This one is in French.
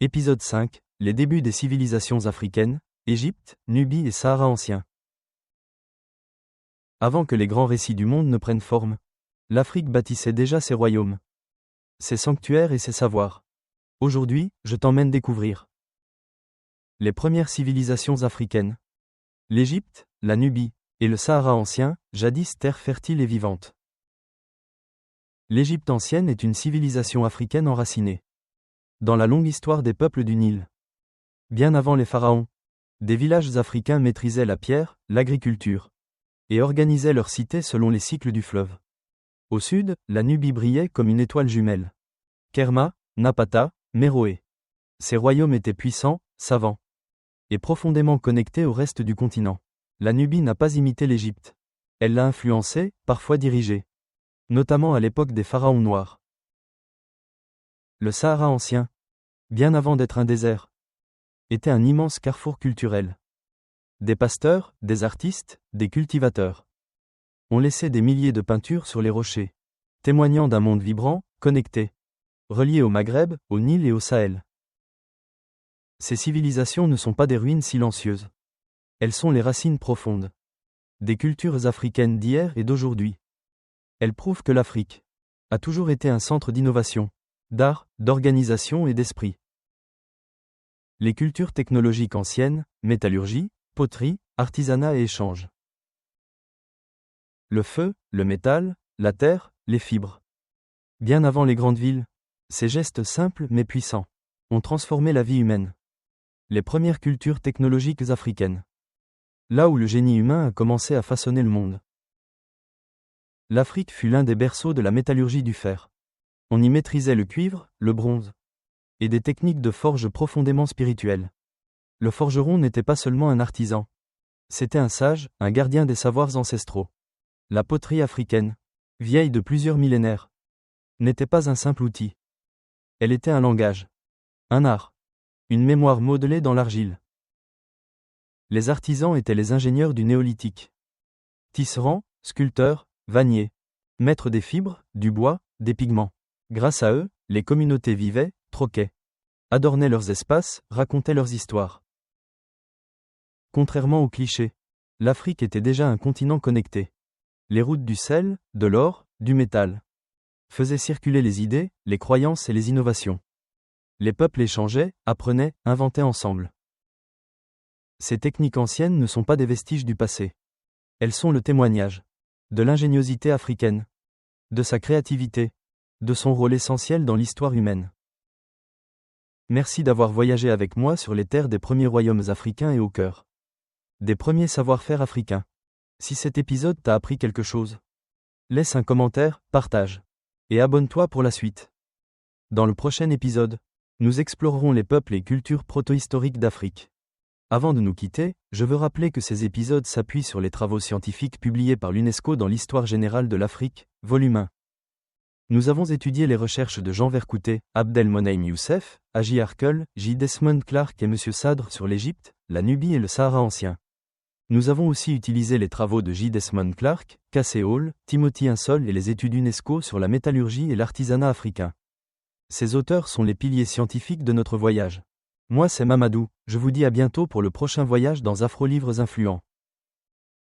Épisode 5, les débuts des civilisations africaines, Égypte, Nubie et Sahara ancien. Avant que les grands récits du monde ne prennent forme, l'Afrique bâtissait déjà ses royaumes, ses sanctuaires et ses savoirs. Aujourd'hui, je t'emmène découvrir les premières civilisations africaines. L'Égypte, la Nubie, et le Sahara ancien, jadis terre fertile et vivante. L'Égypte ancienne est une civilisation africaine enracinée dans la longue histoire des peuples du Nil. Bien avant les pharaons, des villages africains maîtrisaient la pierre, l'agriculture, et organisaient leurs cités selon les cycles du fleuve. Au sud, la Nubie brillait comme une étoile jumelle. Kerma, Napata, Méroé. Ces royaumes étaient puissants, savants, et profondément connectés au reste du continent. La Nubie n'a pas imité l'Égypte. Elle l'a influencée, parfois dirigée, notamment à l'époque des pharaons noirs. Le Sahara ancien, bien avant d'être un désert, était un immense carrefour culturel. Des pasteurs, des artistes, des cultivateurs ont laissé des milliers de peintures sur les rochers, témoignant d'un monde vibrant, connecté, relié au Maghreb, au Nil et au Sahel. Ces civilisations ne sont pas des ruines silencieuses. Elles sont les racines profondes des cultures africaines d'hier et d'aujourd'hui. Elles prouvent que l'Afrique a toujours été un centre d'innovation, d'art, d'organisation et d'esprit. Les cultures technologiques anciennes, métallurgie, poterie, artisanat et échange. Le feu, le métal, la terre, les fibres. Bien avant les grandes villes, ces gestes simples mais puissants ont transformé la vie humaine. Les premières cultures technologiques africaines. Là où le génie humain a commencé à façonner le monde. L'Afrique fut l'un des berceaux de la métallurgie du fer. On y maîtrisait le cuivre, le bronze, et des techniques de forge profondément spirituelles. Le forgeron n'était pas seulement un artisan. C'était un sage, un gardien des savoirs ancestraux. La poterie africaine, vieille de plusieurs millénaires, n'était pas un simple outil. Elle était un langage, un art, une mémoire modelée dans l'argile. Les artisans étaient les ingénieurs du néolithique. Tisserands, sculpteurs, vanniers, maîtres des fibres, du bois, des pigments. Grâce à eux, les communautés vivaient, troquaient, adornaient leurs espaces, racontaient leurs histoires. Contrairement aux clichés, l'Afrique était déjà un continent connecté. Les routes du sel, de l'or, du métal faisaient circuler les idées, les croyances et les innovations. Les peuples échangeaient, apprenaient, inventaient ensemble. Ces techniques anciennes ne sont pas des vestiges du passé. Elles sont le témoignage de l'ingéniosité africaine, de sa créativité, de son rôle essentiel dans l'histoire humaine. Merci d'avoir voyagé avec moi sur les terres des premiers royaumes africains et au cœur des premiers savoir-faire africains. Si cet épisode t'a appris quelque chose, laisse un commentaire, partage, et abonne-toi pour la suite. Dans le prochain épisode, nous explorerons les peuples et cultures protohistoriques d'Afrique. Avant de nous quitter, je veux rappeler que ces épisodes s'appuient sur les travaux scientifiques publiés par l'UNESCO dans l'Histoire générale de l'Afrique, volume 1. Nous avons étudié les recherches de Jean Vercoutet, Abdelmoneim Youssef, Agi Harkel, J. Desmond Clark et M. Sadr sur l'Égypte, la Nubie et le Sahara ancien. Nous avons aussi utilisé les travaux de J. Desmond Clark, Casey Hall, Timothy Insol et les études UNESCO sur la métallurgie et l'artisanat africain. Ces auteurs sont les piliers scientifiques de notre voyage. Moi c'est Mamadou, je vous dis à bientôt pour le prochain voyage dans Afro Livres Influents.